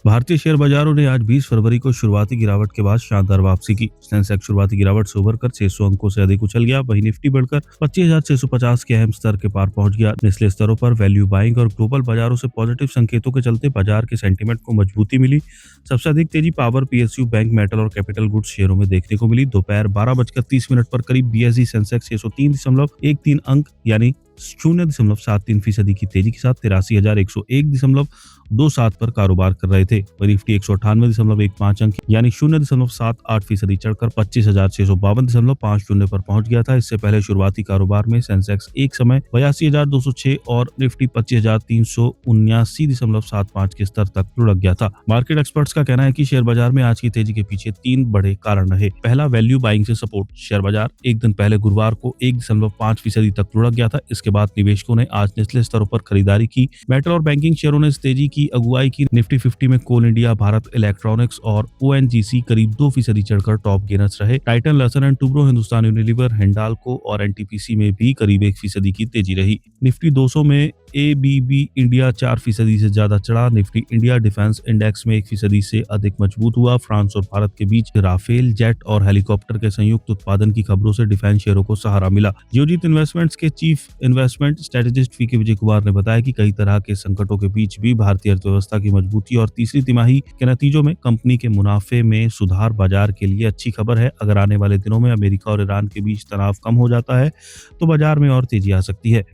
भारतीय शेयर बाजारों ने आज 20 फरवरी को शुरुआती गिरावट के बाद शानदार वापसी की। सेंसेक्स शुरुआती गिरावट से उभर कर 600 अंकों से अधिक उछल गया। वहीं निफ्टी बढ़कर 25,650 के अहम स्तर के पार पहुंच गया। निचले स्तरों पर वैल्यू बाइंग और ग्लोबल बाजारों से पॉजिटिव संकेतों के चलते बाजार के सेंटीमेंट को मजबूती मिली। सबसे अधिक तेजी पावर, पीएसयू, बैंक, मेटल और कैपिटल गुड्स शेयरों में देखने को मिली। दोपहर 12:30 पर करीब बीएसई सेंसेक्स 603.13 अंक यानी 0.73% की तेजी के साथ 83,101.27 पर कारोबार कर रहे थे। वहीं निफ्टी 198.15 अंक यानी 0.78% चढ़कर 25,652.50 पर पहुंच गया था। इससे पहले शुरुआती कारोबार में सेंसेक्स एक समय 82,206 और निफ्टी 25,379.75 के स्तर तक लुढ़क गया था। मार्केट एक्सपर्ट्स का कहना है कि शेयर बाजार में आज की तेजी के पीछे 3 बड़े कारण रहे। पहला, वैल्यू बाइंग से सपोर्ट। शेयर बाजार एक दिन पहले गुरुवार को 1.5% तक लुढ़क गया था। इसके बाद निवेशकों ने आज निचले स्तरों पर खरीदारी की। मेटल और बैंकिंग शेयरों ने इस तेजी की अगुवाई की। निफ्टी 50 में कोल इंडिया, भारत इलेक्ट्रॉनिक्स और ओएनजीसी करीब 2% चढ़कर टॉप गेनर्स रहे। Titan, Larsen and Toubro, Hindustan Unilever, Hindalco और एनटीपीसी में भी करीब 1% की तेजी रही। निफ्टी 200 में एबीबी इंडिया 4% से ज्यादा चढ़ा। निफ्टी इंडिया डिफेंस इंडेक्स में 1% से अधिक मजबूत हुआ। फ्रांस और भारत के बीच राफेल जेट और हेलीकॉप्टर के संयुक्त उत्पादन की खबरों से डिफेंस शेयरों को सहारा मिला। जियोजीत इन्वेस्टमेंट्स के chief investment strategist VK Vijay Kumar ने बताया कि कई तरह के संकटों के बीच भी भारतीय अर्थव्यवस्था की मजबूती और तीसरी तिमाही के नतीजों में कंपनी के मुनाफे में सुधार बाजार के लिए अच्छी खबर है। अगर आने वाले दिनों में अमेरिका और ईरान के बीच तनाव कम हो जाता है तो बाजार में और तेजी आ सकती है।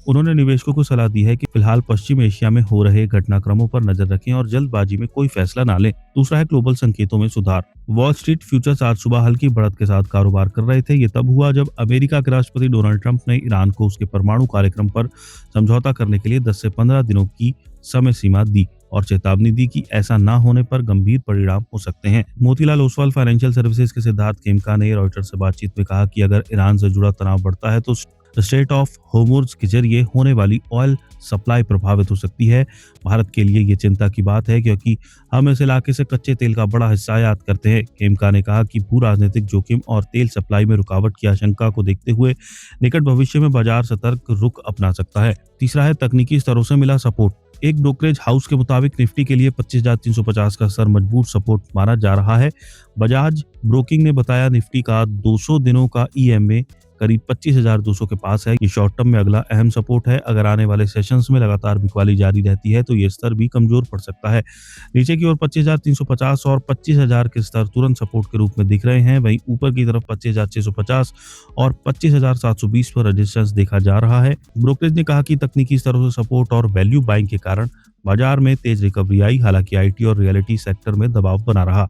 उन्होंने निवेशकों को सलाह दी है कि फिलहाल पश्चिम एशिया में हो रहे घटनाक्रमों पर नजर रखें और जल्दबाजी में कोई फैसला ना लें। दूसरा है ग्लोबल संकेतों में सुधार। वॉल स्ट्रीट फ्यूचर्स आज सुबह हल्की बढ़त के साथ कारोबार कर रहे थे। ये तब हुआ जब अमेरिका के राष्ट्रपति डोनाल्ड ट्रंप ने ईरान को उसके परमाणु कार्यक्रम पर समझौता करने के लिए 10 से 15 दिनों की समय सीमा दी और चेतावनी दी कि ऐसा ना होने पर गंभीर परिणाम हो सकते हैं। मोतीलाल ओसवाल फाइनेंशियल सर्विसेज के सिद्धार्थ केमका ने रॉयटर्स से बातचीत में कहा कि अगर ईरान से जुड़ा तनाव बढ़ता है तो स्ट्रेट ऑफ होर्मुज के जरिए होने वाली ऑयल सप्लाई प्रभावित हो सकती है। भारत के लिए ये चिंता की बात है क्योंकि हम इस इलाके से कच्चे तेल का बड़ा हिस्सा आयात करते हैं। केमका ने कहा कि भू राजनीतिक जोखिम और तेल सप्लाई में रुकावट की आशंका को देखते हुए निकट भविष्य में बाजार सतर्क रुख अपना सकता है। तीसरा है तकनीकी स्तरों से मिला सपोर्ट। एक ब्रोकरेज हाउस के मुताबिक निफ्टी के लिए 25,350 का स्तर मजबूत सपोर्ट माना जा रहा है। बजाज ब्रोकिंग ने बताया निफ्टी का 200 दिनों का ईएमए करीब 25,200 के पास है। ये शॉर्ट टर्म में अगला अहम सपोर्ट है। अगर आने वाले सेशंस में लगातार बिकवाली जारी रहती है तो ये स्तर भी कमजोर पड़ सकता है। नीचे की ओर 25,350 और 25,000 के स्तर तुरंत सपोर्ट के रूप में दिख रहे हैं। वहीं ऊपर की तरफ 25,650 और 25,720 पर रेजिस्टेंस देखा जा रहा है। ब्रोकरेज ने कहा कि तकनीकी स्तरों से सपोर्ट और वैल्यू बाइंग के कारण बाजार में तेज रिकवरी आई। हालांकि आईटी और रियलिटी सेक्टर में दबाव बना रहा।